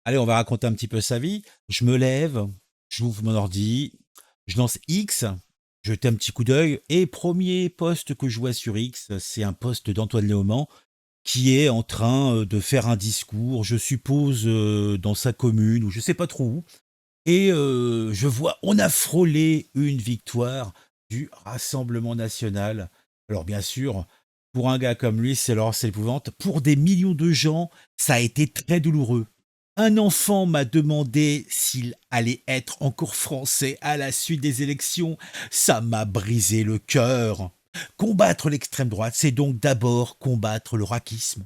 Allez, on va raconter un petit peu sa vie. Je me lève, j'ouvre mon ordi, je lance X, je jette un petit coup d'œil, et premier post que je vois sur X, c'est un post d'Antoine Léaumont qui est en train de faire un discours, je suppose dans sa commune, ou je sais pas trop où, et je vois, on a frôlé une victoire du Rassemblement national. Alors bien sûr, pour un gars comme lui, c'est l'épouvante. Pour des millions de gens, ça a été très douloureux. Un enfant m'a demandé s'il allait être encore français à la suite des élections. Ça m'a brisé le cœur. Combattre l'extrême droite, c'est donc d'abord combattre le racisme.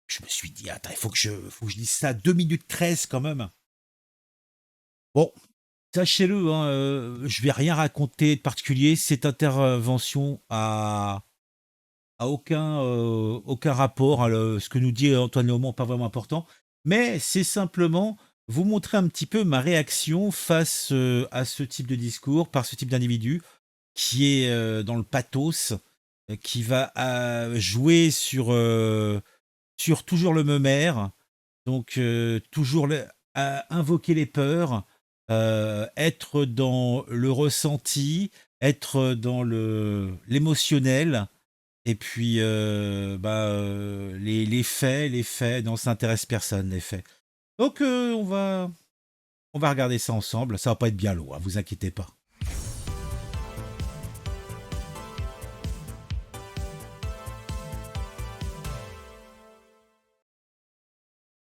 Je me suis dit, attends, il faut que je dise ça 2 minutes 13 quand même. Bon, sachez-le, hein, je vais rien raconter de particulier. Cette intervention a aucun rapport à ce que nous dit Antoine Léaumont, pas vraiment important. Mais c'est simplement vous montrer un petit peu ma réaction face à ce type de discours, par ce type d'individu qui est dans le pathos, qui va jouer sur toujours le même air, donc toujours invoquer les peurs, être dans le ressenti, être dans l'émotionnel, et puis les faits, non, ça intéresse personne, les faits. Donc on va regarder ça ensemble. Ça va pas être bien lourd, hein, vous inquiétez pas.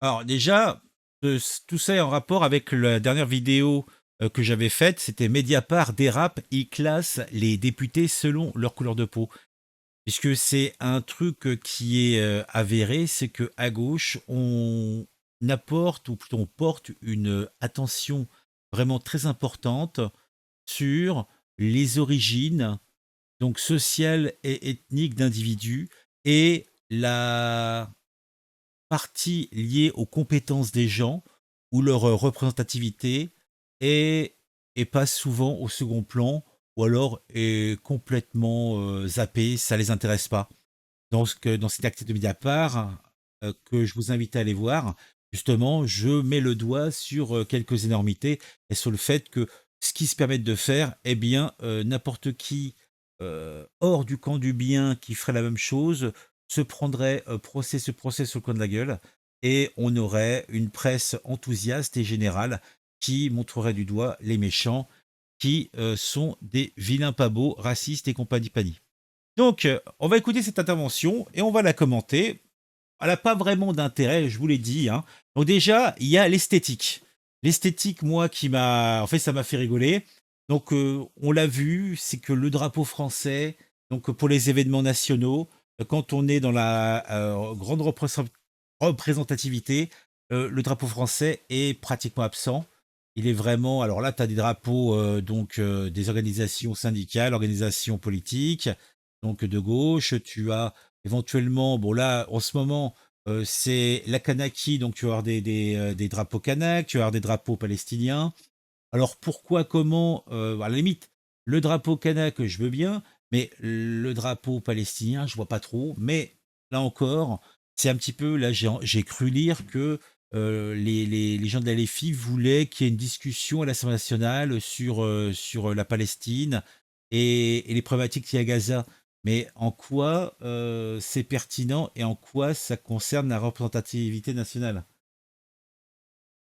Alors déjà, tout ça est en rapport avec la dernière vidéo que j'avais faite. C'était Mediapart dérape, il classe les députés selon leur couleur de peau. Puisque c'est un truc qui est avéré, c'est que à gauche, on apporte, ou plutôt on porte une attention vraiment très importante sur les origines, donc sociales et ethniques d'individus, et la partie liée aux compétences des gens ou leur représentativité est, et passe souvent au second plan, ou alors est complètement zappée, ça les intéresse pas. Dans cet acte de Mediapart, que je vous invite à aller voir, justement, je mets le doigt sur quelques énormités et sur le fait que ce qu'ils se permettent de faire, eh bien, n'importe qui hors du camp du bien qui ferait la même chose se prendrait procès sur le coin de la gueule, et on aurait une presse enthousiaste et générale qui montrerait du doigt les méchants qui sont des vilains pas beaux, racistes et compagnie. Donc, on va écouter cette intervention et on va la commenter. Elle n'a pas vraiment d'intérêt, je vous l'ai dit, hein. Donc déjà, il y a l'esthétique. L'esthétique, moi, qui m'a... En fait, ça m'a fait rigoler. Donc, on l'a vu, c'est que le drapeau français, donc pour les événements nationaux, quand on est dans la grande représentativité, le drapeau français est pratiquement absent. Il est vraiment... Alors là, tu as des drapeaux des organisations syndicales, organisations politiques, donc de gauche. Tu as éventuellement, bon là, en ce moment, c'est la Kanaki, donc tu vas avoir des drapeaux kanak, tu vas avoir des drapeaux palestiniens. Alors pourquoi, comment, à la limite, le drapeau kanak, je veux bien, mais le drapeau palestinien, je vois pas trop. Mais là encore, c'est un petit peu, là j'ai cru lire que les gens de la LFI voulaient qu'il y ait une discussion à l'Assemblée nationale sur la Palestine et les problématiques qu'il y a à Gaza. Mais en quoi c'est pertinent et en quoi ça concerne la représentativité nationale?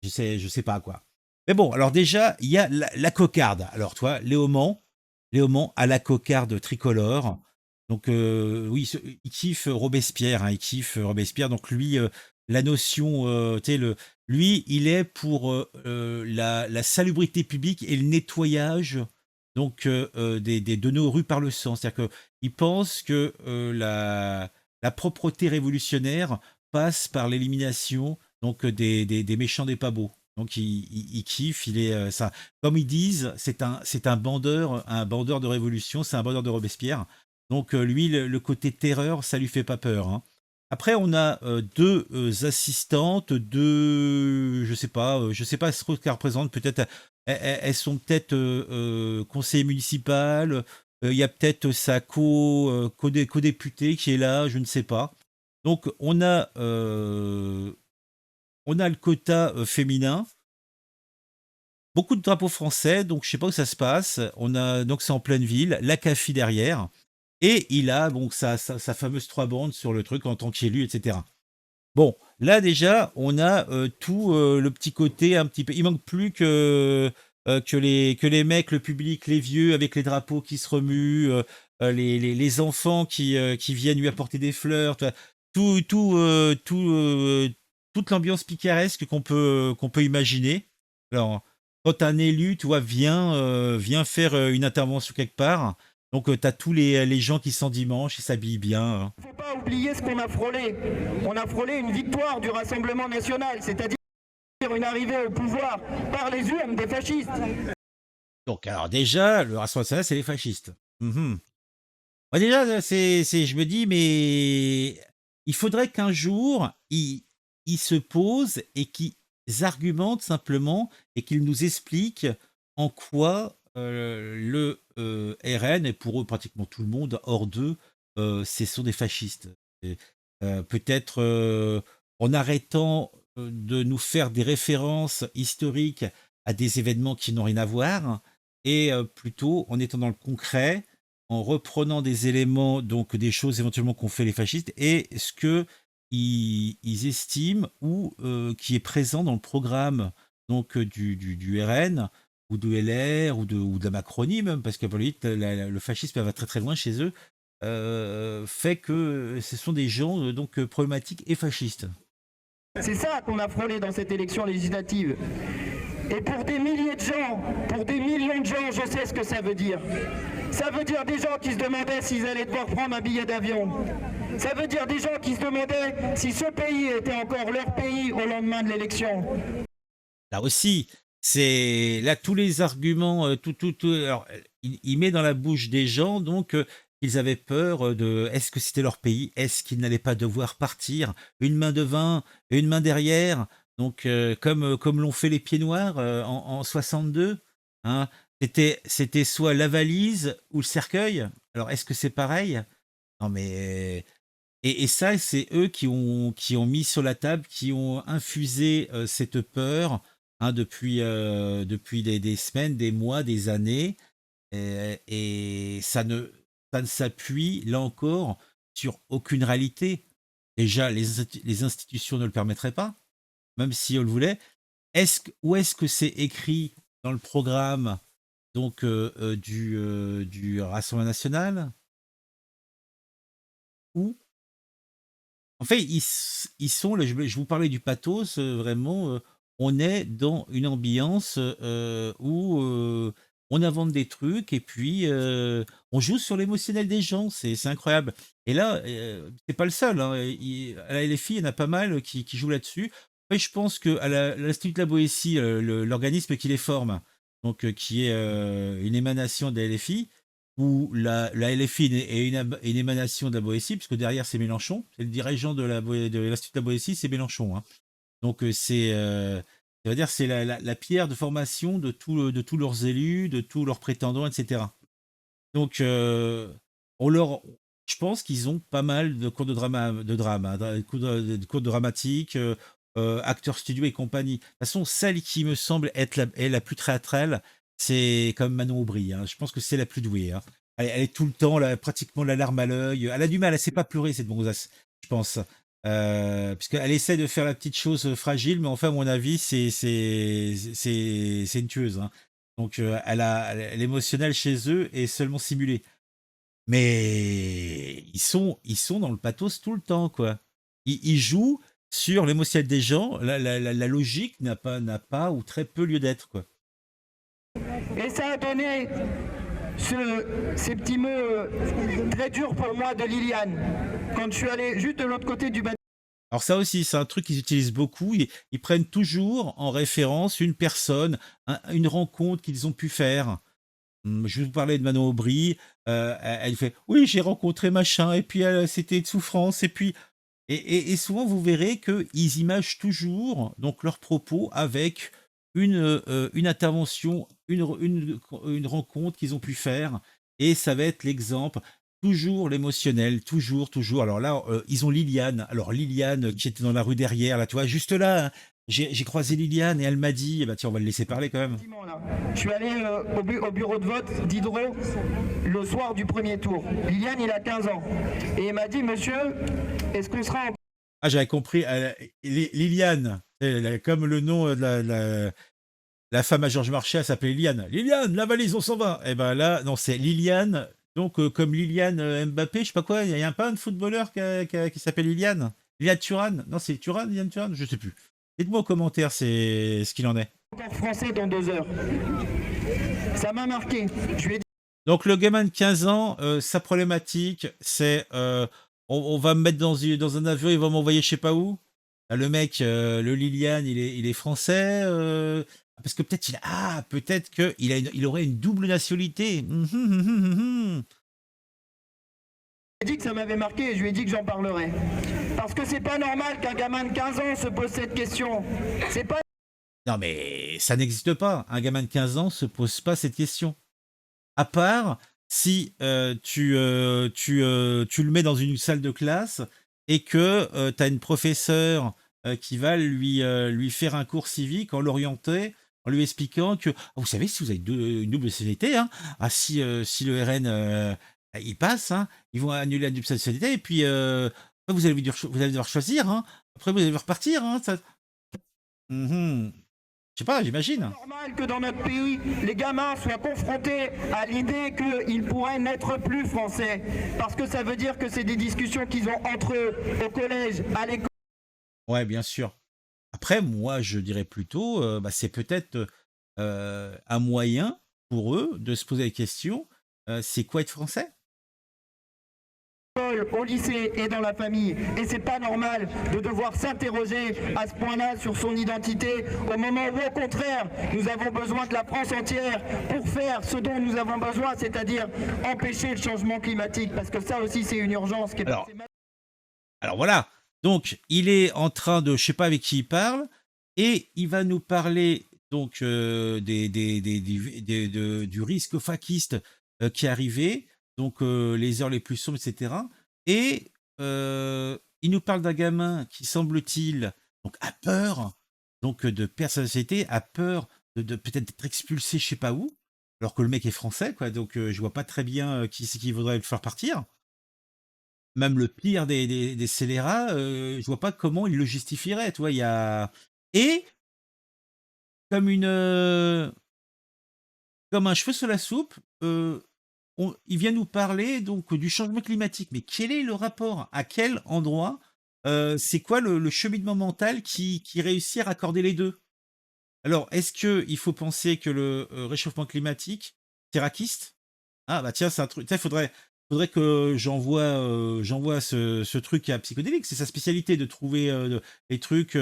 Je sais pas quoi. Mais bon, alors déjà, il y a la cocarde. Alors, toi, Léaumont a la cocarde tricolore. Donc, oui, il kiffe Robespierre, hein, il kiffe Robespierre. Donc, lui, la notion, tu sais, lui, il est pour la salubrité publique et le nettoyage donc de nos rues par le sang. C'est-à-dire qu'il pense que la propreté révolutionnaire passe par l'élimination donc des méchants des pas beaux. Donc il kiffe, il est ça. Comme ils disent, c'est un bandeur de révolution, c'est un bandeur de Robespierre. Donc lui, le côté terreur, ça lui fait pas peur, hein. Après, on a deux assistantes, je sais pas ce qu'elles représentent. Peut-être, elles sont peut-être conseillers municipales. Il y a peut-être sa co-députée qui est là, je ne sais pas. Donc, on a on a le quota féminin, beaucoup de drapeaux français, donc je sais pas où ça se passe. On a donc c'est en pleine ville, la CAFI derrière, et il a donc sa fameuse trois bandes sur le truc en tant qu'élu, etc. Bon, là déjà, on a tout le petit côté un petit peu. Il manque plus que les mecs, le public, les vieux avec les drapeaux qui se remuent, les enfants qui viennent lui apporter des fleurs, tu vois. Tout, toute l'ambiance picaresque qu'on peut imaginer. Alors, quand un élu, tu vois, vient faire une intervention quelque part, donc tu as tous les gens qui sont dimanche, ils s'habillent bien, hein. Il ne faut pas oublier ce qu'on a frôlé. On a frôlé une victoire du Rassemblement national, c'est-à-dire une arrivée au pouvoir par les urnes des fascistes. Donc, alors déjà, le Rassemblement national, c'est les fascistes. Mhm. Moi, déjà, je me dis, mais il faudrait qu'un jour, ils se posent et qu'ils argumentent simplement et qu'ils nous expliquent en quoi le RN, et pour eux, pratiquement tout le monde, hors d'eux, ce sont des fascistes. Et, peut-être en arrêtant de nous faire des références historiques à des événements qui n'ont rien à voir, et plutôt en étant dans le concret, en reprenant des éléments, donc des choses éventuellement qu'ont fait les fascistes, et ce que ils estiment ou qui est présent dans le programme donc du RN ou de LR ou de la Macronie même, parce que pour lui, le fascisme va très très loin chez eux, fait que ce sont des gens donc problématiques et fascistes. C'est ça qu'on a frôlé dans cette élection législative. Et pour des milliers de gens, pour des millions de gens, je sais ce que ça veut dire. Ça veut dire des gens qui se demandaient s'ils allaient devoir prendre un billet d'avion. Ça veut dire des gens qui se demandaient si ce pays était encore leur pays au lendemain de l'élection. Là aussi, c'est là tous les arguments, alors, il met dans la bouche des gens donc ils avaient peur de est-ce que c'était leur pays? Est-ce qu'ils n'allaient pas devoir partir? Une main devant et une main derrière, donc comme l'ont fait les pieds noirs en 62, hein. C'était soit la valise ou le cercueil. Alors est-ce que c'est pareil? Non mais et ça, c'est eux qui ont mis sur la table, qui ont infusé cette peur, hein, depuis des semaines, des mois, des années. Et ça ne s'appuie, là encore, sur aucune réalité. Déjà, les institutions ne le permettraient pas, même si on le voulait. Où est-ce que c'est écrit dans le programme donc, du Rassemblement national? Où En fait, ils sont là, je vous parlais du pathos, vraiment, on est dans une ambiance, où, on invente des trucs et puis, on joue sur l'émotionnel des gens, c'est incroyable. Et là, c'est pas le seul, hein, à la LFI, il y en a pas mal qui jouent là-dessus. Après, je pense qu'à l'Institut de la Boétie, l'organisme qui les forme, donc, qui est, une émanation de la LFI, où la LFI est une émanation de la Boétie, puisque derrière c'est Mélenchon, c'est le dirigeant de l'Institut de la Boétie, c'est Mélenchon, hein. Donc ça veut dire c'est la pierre de formation de tous leurs élus, de tous leurs prétendants, etc. Donc on leur, je pense qu'ils ont pas mal de cours de drame, hein, de cours de dramatique, acteurs studio et compagnie. De toute façon, celle qui me semble être la plus théâtrale, c'est comme Manon Aubry, hein. Je pense que c'est la plus douée, hein. Elle est tout le temps là, pratiquement la larme à l'œil. Elle a du mal, elle sait pas pleurer cette gonzesse, je pense. Puisqu'elle essaie de faire la petite chose fragile, mais enfin, à mon avis, c'est une tueuse, hein. Donc, l'émotionnel chez eux est seulement simulé. Mais ils sont dans le pathos tout le temps, quoi. Ils jouent sur l'émotionnel des gens. La logique n'a pas ou très peu lieu d'être, quoi. Et ça a donné ces petits mots très durs pour moi de Liliane, quand je suis allé juste de l'autre côté du bâtiment. Alors ça aussi, c'est un truc qu'ils utilisent beaucoup. Ils prennent toujours en référence une personne, une rencontre qu'ils ont pu faire. Je vais vous parler de Manon Aubry. Elle fait oui, j'ai rencontré machin, et puis c'était de souffrance, et puis et souvent vous verrez qu'ils imagent toujours donc leurs propos avec une intervention, une rencontre qu'ils ont pu faire, et ça va être l'exemple. Toujours l'émotionnel, toujours, toujours. Alors là, ils ont Liliane. Alors Liliane qui était dans la rue derrière, là, tu vois, juste là, hein, J'ai croisé Liliane et elle m'a dit, eh ben tiens, on va le laisser parler quand même. Là. Je suis allé au bureau de vote d'Hydro le soir du premier tour. Liliane, il a 15 ans. Et il m'a dit, monsieur, est-ce qu'on sera en... Ah, j'avais compris. Liliane, comme le nom de la femme à Georges Marchais, elle s'appelait Liliane. Liliane, la valise, on s'en va. Et ben là, non, c'est Liliane. Donc, comme Liliane Mbappé, je sais pas quoi, il y a pas un footballeur qui s'appelle Liliane. Liliane Thuram. Non, c'est Thuram, Liliane Thuram, je sais plus. Dites-moi en commentaire c'est ce qu'il en est. Encore français dans 2 heures. Ça m'a marqué. Je lui ai dit... Donc, le gamin de 15 ans, sa problématique, c'est on va me mettre dans un avion, il va m'envoyer je sais pas où. Là, le mec, le Liliane, il est français. Parce que peut-être qu'il aurait une double nationalité. Je lui ai dit que ça m'avait marqué et je lui ai dit que j'en parlerais. Parce que c'est pas normal qu'un gamin de 15 ans se pose cette question. C'est pas... Non, mais ça n'existe pas. Un gamin de 15 ans se pose pas cette question. À part si tu le mets dans une salle de classe et que tu as une professeure qui va lui faire un cours civique en l'orientant, en lui expliquant que vous savez, si vous avez une double nationalité, hein, si le RN il passe, hein, ils vont annuler la double nationalité et puis vous allez devoir choisir. Hein, après, vous allez devoir repartir. Hein, ça... Je sais pas, j'imagine. C'est normal que dans notre pays, les gamins soient confrontés à l'idée qu'ils pourraient n'être plus français. Parce que ça veut dire que c'est des discussions qu'ils ont entre eux, au collège, à l'école. Ouais, bien sûr. Après, moi, je dirais plutôt, c'est peut-être un moyen pour eux de se poser la question, c'est quoi être français? Au lycée et dans la famille. Et c'est pas normal de devoir s'interroger à ce point-là sur son identité au moment où, au contraire, nous avons besoin de la France entière pour faire ce dont nous avons besoin, c'est-à-dire empêcher le changement climatique, parce que ça aussi c'est une urgence qui est... Alors voilà, donc il est en train de, je sais pas avec qui il parle, et il va nous parler donc du risque faquiste qui est arrivé, donc les heures les plus sombres, etc. Et il nous parle d'un gamin qui, semble-t-il, donc a peur donc de perdre sa société, a peur de peut-être d'être expulsé je sais pas où, alors que le mec est français, quoi. Donc je vois pas très bien qui c'est qui voudrait le faire partir. Même le pire des scélérats, je vois pas comment il le justifierait, tu vois? Il y a et comme comme un cheveu sur la soupe, il vient nous parler donc du changement climatique. Mais quel est le rapport? À quel endroit? C'est quoi le cheminement mental qui réussit à raccorder les 2? Alors, est-ce qu'il faut penser que le, réchauffement climatique, c'est raciste? Ah bah tiens, c'est un truc, tu sais, faudrait que j'envoie ce truc à Psychodélique. C'est sa spécialité de trouver les trucs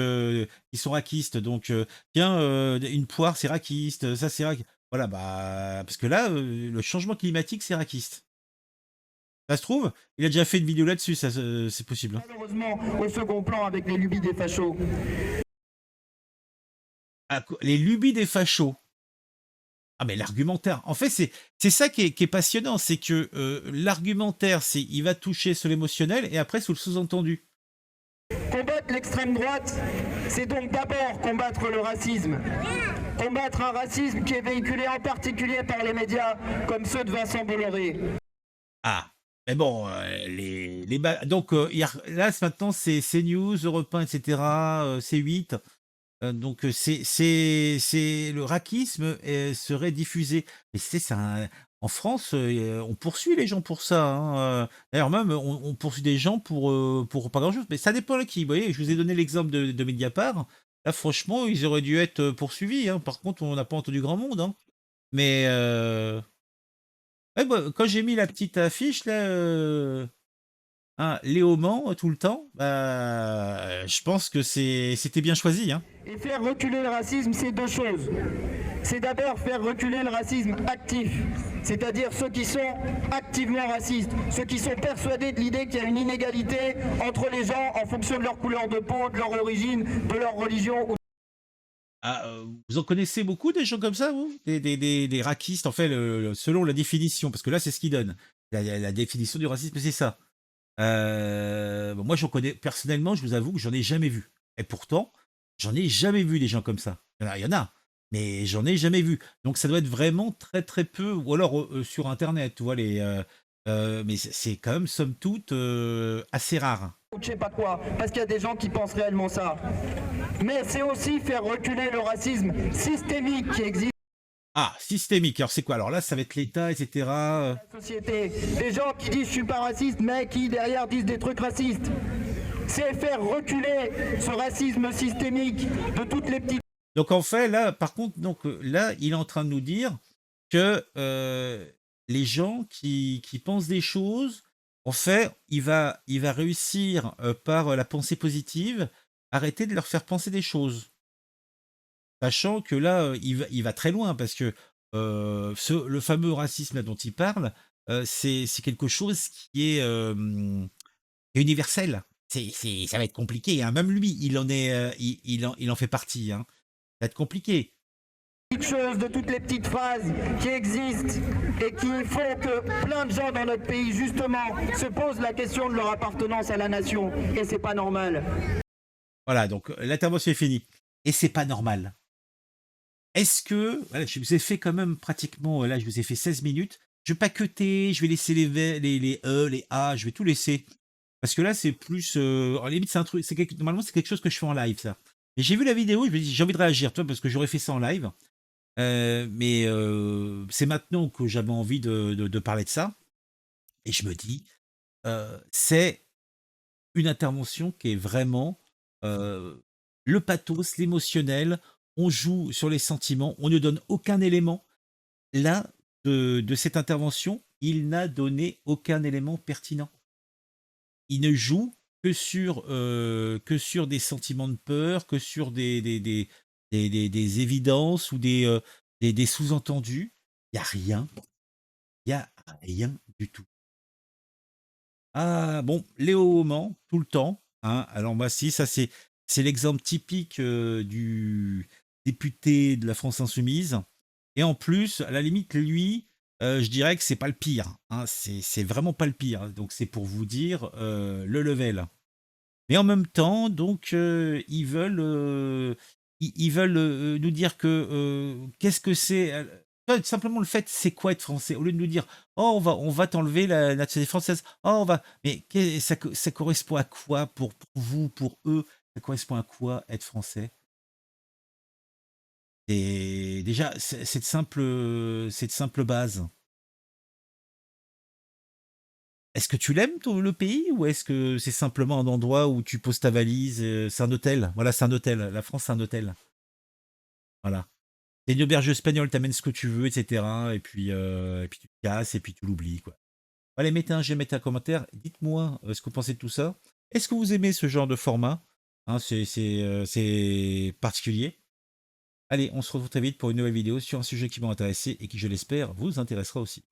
qui sont raquistes. Donc, tiens, une poire, c'est raquiste, ça c'est raquiste. Voilà, bah, parce que là, le changement climatique, c'est raquiste. Ça se trouve, il a déjà fait une vidéo là-dessus, ça, c'est possible. Hein. Malheureusement, au second plan avec les lubies des fachos. Ah, les lubies des fachos. Ah mais l'argumentaire, en fait c'est ça qui est passionnant, c'est que l'argumentaire, il va toucher sur l'émotionnel et après sur le sous-entendu. Combattre l'extrême droite, c'est donc d'abord combattre le racisme. Combattre un racisme qui est véhiculé en particulier par les médias comme ceux de Vincent Bolloré. Ah, mais bon, donc là maintenant c'est CNews, Europe 1, etc., C8. Donc c'est le racisme serait diffusé. Mais en France, on poursuit les gens pour ça. Hein. D'ailleurs même, on poursuit des gens pour pas grand-chose. Mais ça dépend de qui. Vous voyez, je vous ai donné l'exemple de Mediapart. Là, franchement, ils auraient dû être poursuivis. Hein. Par contre, on n'a pas entendu grand monde. Hein. Mais ouais, bah, quand j'ai mis la petite affiche là. Hein, Léo ment tout le temps, bah, je pense que c'était bien choisi. Hein. Et faire reculer le racisme, c'est 2 choses. C'est d'abord faire reculer le racisme actif, c'est-à-dire ceux qui sont activement racistes, ceux qui sont persuadés de l'idée qu'il y a une inégalité entre les gens en fonction de leur couleur de peau, de leur origine, de leur religion. Ah, vous en connaissez beaucoup des gens comme ça, vous? Des racistes, en fait, selon la définition, parce que là, c'est ce qu'ils donnent. La définition du racisme, c'est ça. Bon, moi, j'en connais personnellement, je vous avoue que j'en ai jamais vu. Et pourtant, J'en ai jamais vu des gens comme ça. Il y en a, mais j'en ai jamais vu. Donc ça doit être vraiment très très peu, ou alors sur Internet, tu vois, mais c'est quand même, somme toute, assez rare. je sais pas quoi, parce qu'il y a des gens qui pensent réellement ça. Mais c'est aussi faire reculer le racisme systémique qui existe Ah, systémique. Alors c'est quoi? Alors là, ça va être l'État, etc. dans la société. Des gens qui disent je suis pas raciste, mais qui derrière disent des trucs racistes. C'est faire reculer ce racisme systémique de toutes les petites. Donc en fait, là, par contre, donc là, il est en train de nous dire que les gens qui pensent des choses, en fait, il va réussir par la pensée positive, arrêter de leur faire penser des choses. Sachant que là, il va très loin parce que le fameux racisme là dont il parle, c'est quelque chose qui est universel. Ça va être compliqué, hein. Même lui, il en est, il en fait partie, hein. Ça va être compliqué. Choses, de toutes les petites phrases qui existent et qui font que plein de gens dans notre pays justement se posent la question de leur appartenance à la nation et c'est pas normal. Voilà, donc l'intervention est finie. Et c'est pas normal. Est-ce que, voilà, je vous ai fait quand même pratiquement, là, je vous ai fait 16 minutes. Je vais pas cutter, je vais laisser les E, les A, je vais tout laisser. Parce que là, c'est plus, à la limite, c'est un truc, normalement, c'est quelque chose que je fais en live, ça. Et j'ai vu la vidéo, je me dis, j'ai envie de réagir, toi, parce que j'aurais fait ça en live. Mais c'est maintenant que j'avais envie de parler de ça. Et je me dis, c'est une intervention qui est vraiment le pathos, l'émotionnel. On joue sur les sentiments, on ne donne aucun élément. Là, de cette intervention, il n'a donné aucun élément pertinent. Il ne joue que sur des sentiments de peur, que sur des évidences ou des sous-entendus. Il n'y a rien. Il n'y a rien du tout. Ah bon, Léo ment tout le temps, hein. Alors moi, si, ça c'est l'exemple typique du député de la France insoumise. Et en plus, à la limite, lui, je dirais que c'est pas le pire, hein. C'est vraiment pas le pire. Donc c'est pour vous dire le level. Mais en même temps, donc ils veulent nous dire que qu'est-ce que c'est simplement le fait, c'est quoi être français? Au lieu de nous dire, oh, on va t'enlever la nationalité française. Oh, mais ça correspond à quoi pour vous, pour eux? Ça correspond à quoi être français? Et déjà, cette simple base. Est-ce que tu l'aimes, le pays, ou est-ce que c'est simplement un endroit où tu poses ta valise? C'est un hôtel. Voilà, c'est un hôtel. La France, c'est un hôtel. Voilà. C'est une auberge espagnole, t'amènes ce que tu veux, etc. Et puis tu te casses et puis tu l'oublies, quoi. Allez, mettez un j'aime, mettez un commentaire. Dites-moi ce que vous pensez de tout ça. Est-ce que vous aimez ce genre de format? Hein, c'est particulier. Allez, on se retrouve très vite pour une nouvelle vidéo sur un sujet qui m'a intéressé et qui, je l'espère, vous intéressera aussi.